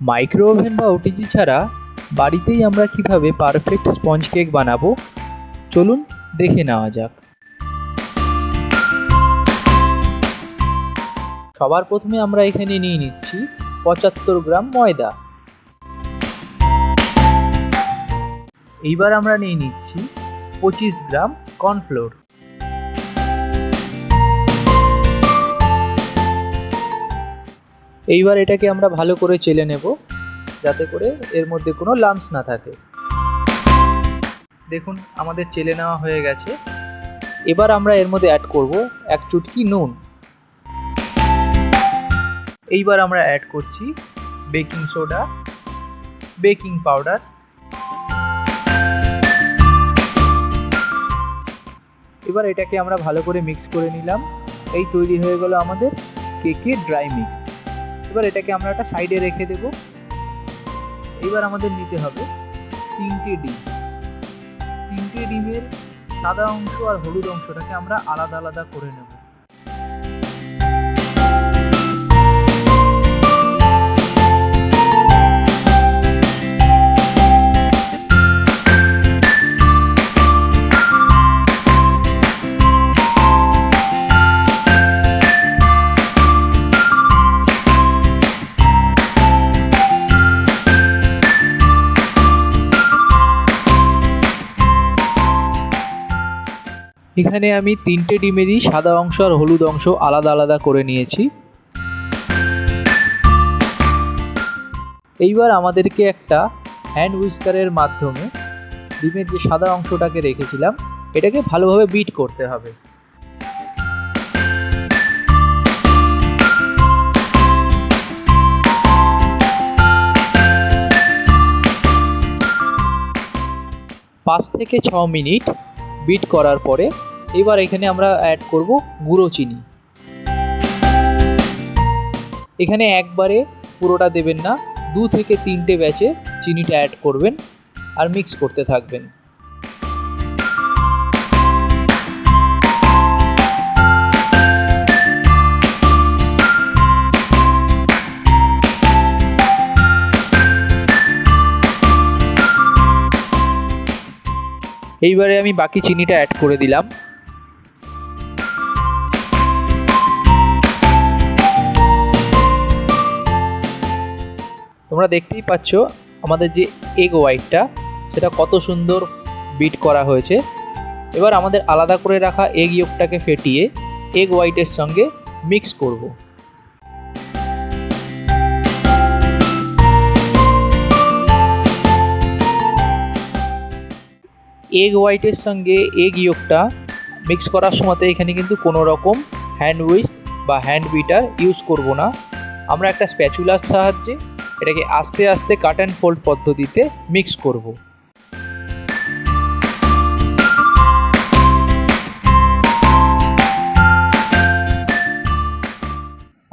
Micro oven বা OTG ছাড়া বাড়িতেই আমরা কিভাবে পারফেক্ট স্পঞ্জ কেক বানাবো চলুন দেখে নেওয়া যাক। সবার প্রথমে আমরা এখানে নিয়ে নিচ্ছি 75 গ্রাম ময়দা। এইবার আমরা নিয়ে নিচ্ছি 25 গ্রাম কর্নফ্লোর। এইবার এটাকে আমরা ভালো করে চেলে নেব যাতে করে এর মধ্যে কোনো লাম্পস না থাকে। দেখুন আমাদের চেলে নেওয়া হয়ে গেছে। এবার আমরা এর মধ্যে অ্যাড করব 1 চুটকি নুন। এইবার আমরা অ্যাড করছি বেকিং সোডা, বেকিং পাউডার, এবার এটাকে আমরা ভালো করে মিক্স করে নিলাম। এই তৈরি হয়ে গেল আমাদের কেকের ড্রাই মিক্স। এবার এটাকে আমরা একটা সাইডে রেখে দেব। এইবার আমাদের নিতে হবে 3টে ডিম। 3টে ডিমের সাদা অংশ আর হলুদ অংশটাকে আমরা আলাদা আলাদা করে নেব। এখানে আমি 3টে ডিমেরই সাদা অংশ আর হলুদ অংশ আলাদা আলাদা করে নিয়েছি। এইবার আমাদেরকে একটা হ্যান্ড হুইস্কারের মাধ্যমে ডিমের যে সাদা অংশটাকে রেখেছিলাম এটাকে ভালোভাবে বিট করতে হবে। পাঁচ থেকে 6 মিনিট বিট করার পরে এবার এখানে আমরা অ্যাড করব গুঁড়ো চিনি। এখানে একবারে পুরোটা দেবেন না, 2 থেকে 3টে ব্যাচে চিনিটা অ্যাড করবেন আর মিক্স করতে থাকবেন। এইবারে আমি বাকি চিনিটা অ্যাড করে দিলাম। তোমরা দেখতেই পাচ্ছ আমাদের যে এগ হোয়াইটটা সেটা কত সুন্দর বিট করা হয়েছে। এবার আমাদের আলাদা করে রাখা এগ ইয়োকটাকে ফেটিয়ে এগ হোয়াইটের সঙ্গে মিক্স করব। এগ হোয়াইটের সঙ্গে এগ ইয়োকটা মিক্স করার সময় এখানে কিন্তু কোনো রকম হ্যান্ড হুইস্ক বা হ্যান্ড বিটার ইউজ করব না। আমরা একটা স্প্যাচুলার সাহায্যে এটাকে আস্তে আস্তে কাট অ্যান্ড ফোল্ড পদ্ধতিতে মিক্স করব।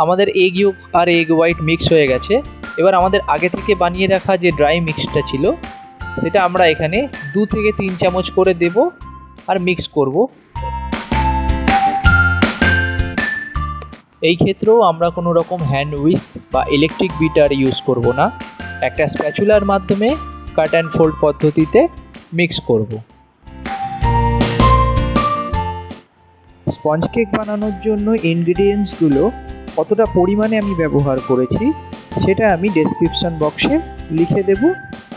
আমাদের এগ ইয়োক আর এগ হোয়াইট মিক্স হয়ে গেছে। এবার আমাদের আগে থেকে বানিয়ে রাখা যে ড্রাই মিক্সটা ছিল সেটা আমরা এখানে 2 থেকে 3 চামচ করে দেব আর মিক্স করব। এই ক্ষেত্রেও আমরা কোনো রকম হ্যান্ড হুইস্ক বা ইলেকট্রিক বিটার ইউজ করব না, একটা স্প্যাচুলার মাধ্যমে কাট অ্যান্ড ফোল্ড পদ্ধতিতে মিক্স করব। স্পঞ্জ কেক বানানোর জন্য ইনগ্রিডিয়েন্টসগুলো কতটা পরিমাণে আমি ব্যবহার করেছি সেটা আমি ডেসক্রিপশন বক্সে লিখে দেব,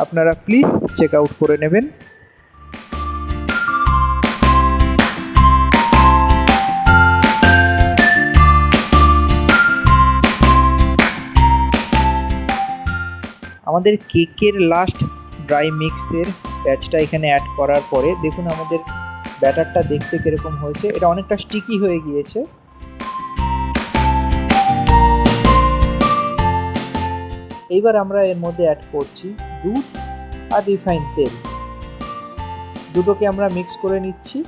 আপনারা প্লিজ চেক আউট করে নেবেন। আমাদের কেকের লাস্ট ড্রাই মিক্সের ব্যাচটা এখানে অ্যাড করার পরে দেখুন আমাদের ব্যাটারটা দেখতে কীরকম হয়েছে। এটা অনেকটা স্টিকি হয়ে গিয়েছে। এইবার আমরা এর মধ্যে অ্যাড করছি দুধ আর রিফাইন তেল। দুটোকে আমরা মিক্স করে নিচ্ছি।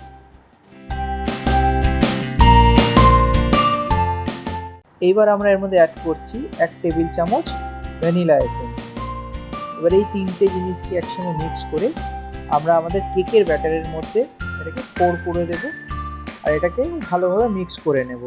এইবার আমরা এর মধ্যে অ্যাড করছি 1 টেবিল চামচ ভ্যানিলা এসেন্স। এবার এই 3টে জিনিসকে একসঙ্গে মিক্স করে আমরা আমাদের কেকের ব্যাটারের মধ্যে এটাকে পোর করে দেব আর এটাকে ভালোভাবে মিক্স করে নেব।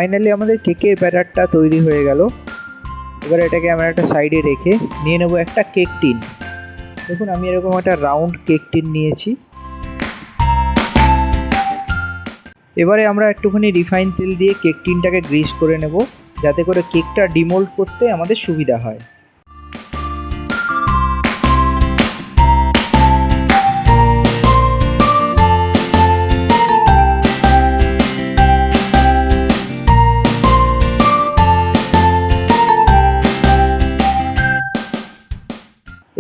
ফাইনালি আমাদের কেকের ব্যাটারটা তৈরি হয়ে গেল। এবার এটাকে আমরা একটা সাইডে রেখে নিয়ে নেব একটা কেক টিন। দেখুন আমি এরকম একটা রাউন্ড কেক টিন নিয়েছি। এবারে আমরা একটুখানি রিফাইন তেল দিয়ে কেক টিনটাকে গ্রিস করে নেব, যাতে করে কেকটা ডিমোল্ড করতে আমাদের সুবিধা হয়।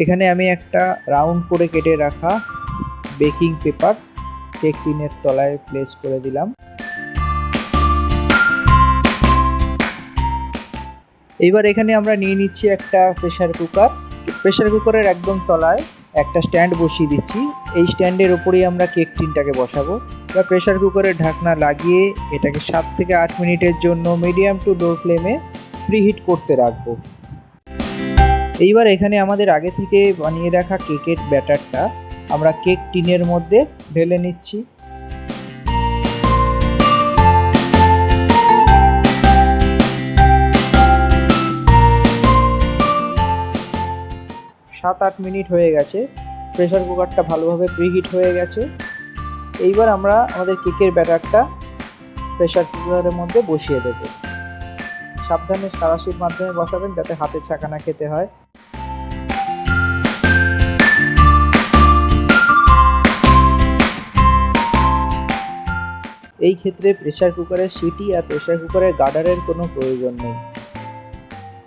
এখানে আমি একটা রাউন্ড করে কেটে রাখা বেকিং পেপার কেক টিনের তলায় প্লেস করে দিলাম। এইবার এখানে আমরা নিয়ে নিচ্ছি একটা প্রেসার কুকার। প্রেসার কুকারের একদম তলায় একটা স্ট্যান্ড বসিয়ে দিচ্ছি। এই স্ট্যান্ডের ওপরেই আমরা কেক টিনটাকে বসাবো। এবার প্রেসার কুকারের ঢাকনা লাগিয়ে এটাকে 7 থেকে 8 মিনিটের জন্য মিডিয়াম টু লো ফ্লেমে প্রিহিট করতে রাখবো। এইবার এখানে আমাদের আগে থেকে বানিয়ে রাখা কেকের ব্যাটারটা আমরা কেক টিনের মধ্যে ঢেলে নিচ্ছি। সাত 8 মিনিট হয়ে গেছে। প্রেসার কুকারটা ভালোভাবে প্রিহিট হয়ে গেছে। এইবার আমরা আমাদের কেকের ব্যাটারটা প্রেসার কুকারের মধ্যে বসিয়ে দেব। সাবধানে সাঁড়াশির মাধ্যমে বসাবেন, যাতে হাতে ছাকা না খেতে হয়। এই ক্ষেত্রে প্রেসার কুকারের সিটি আর প্রেসার কুকারের গার্ডারের কোনো প্রয়োজন নেই।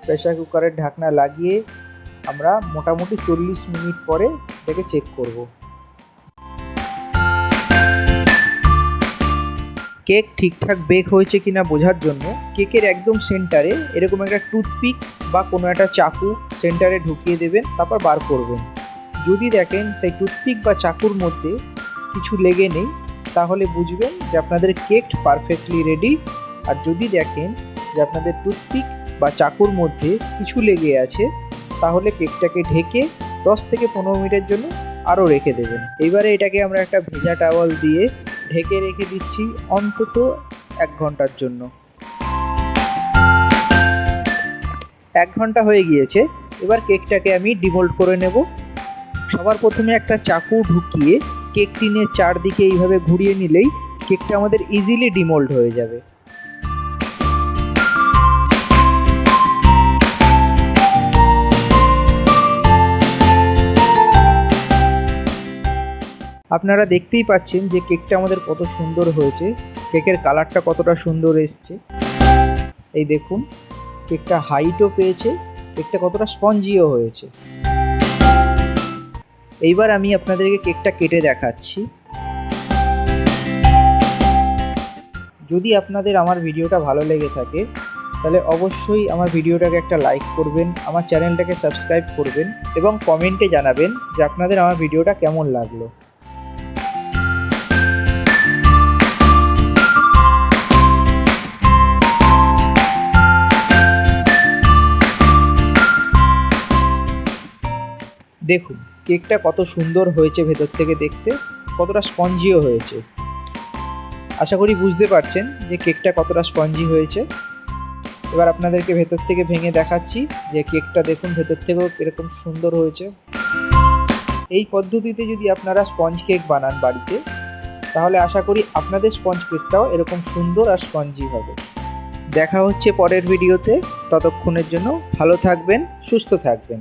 প্রেসার কুকারের ঢাকনা লাগিয়ে আমরা মোটামুটি 40 মিনিট পরে এটাকে চেক করব। কেক ঠিকঠাক বেক হয়েছে কিনা বোঝার জন্য কেকের একদম সেন্টারে এরকম একটা টুথপিক বা কোনো একটা চাকু সেন্টারে ঢুকিয়ে দেবেন, তারপর বার করবেন। যদি দেখেন সেই টুথপিক বা চাকুর মধ্যে কিছু লেগে নেই, তাহলে বুঝবেন যে আপনাদের কেক পারফেক্টলি রেডি। আর যদি দেখেন যে আপনাদের টুথপিক বা চাকুর মধ্যে কিছু লেগে আছে, তাহলে কেকটাকে ঢেকে 10 থেকে 15 মিনিটের জন্য আরও রেখে দেবেন। এবারে এটাকে আমরা একটা ভেজা টাওয়াল দিয়ে ঢেকে রেখে দিচ্ছি অন্তত 1 ঘন্টার জন্য। 1 ঘন্টা হয়ে গিয়েছে। এবার কেকটাকে আমি ডিমোল্ড করে নেব। সবার প্রথমে একটা চাকু ঢুকিয়ে কেক টিনের চারদিকে এইভাবে ঘুরিয়ে নিলেই কেকটা আমাদের ইজিলি ডিমোল্ড হয়ে যাবে। আপনারা দেখতেই পাচ্ছেন যে কেকটা আমাদের কত সুন্দর হয়েছে। কেকের কালারটা কতটা সুন্দর এসছে। এই দেখুন কেকটা হাইটও পেয়েছে, কেকটা কতটা স্পঞ্জিও হয়েছে। এইবার আমি আপনাদেরকে কেকটা কেটে দেখাচ্ছি। যদি আপনাদের আমার ভিডিওটা ভালো লেগে থাকে, তাহলে অবশ্যই আমার ভিডিওটাকে একটা লাইক করবেন, আমার চ্যানেলটাকে সাবস্ক্রাইব করবেন এবং কমেন্টে জানাবেন যে আপনাদের আমার ভিডিওটা কেমন লাগলো। দেখুন কেকটা কত সুন্দর হয়েছে, ভেতর থেকে দেখতে কতটা স্পঞ্জিও হয়েছে। আশা করি বুঝতে পারছেন যে কেকটা কতটা স্পঞ্জি হয়েছে। এবার আপনাদেরকে ভেতর থেকে ভেঙে দেখাচ্ছি যে কেকটা দেখুন ভেতর থেকেও এরকম সুন্দর হয়েছে। এই পদ্ধতিতে যদি আপনারা স্পঞ্জ কেক বানান বাড়িতে, তাহলে আশা করি আপনাদের স্পঞ্জ কেকটাও এরকম সুন্দর আর স্পঞ্জি হবে। দেখা হচ্ছে পরের ভিডিওতে। ততক্ষণের জন্য ভালো থাকবেন, সুস্থ থাকবেন।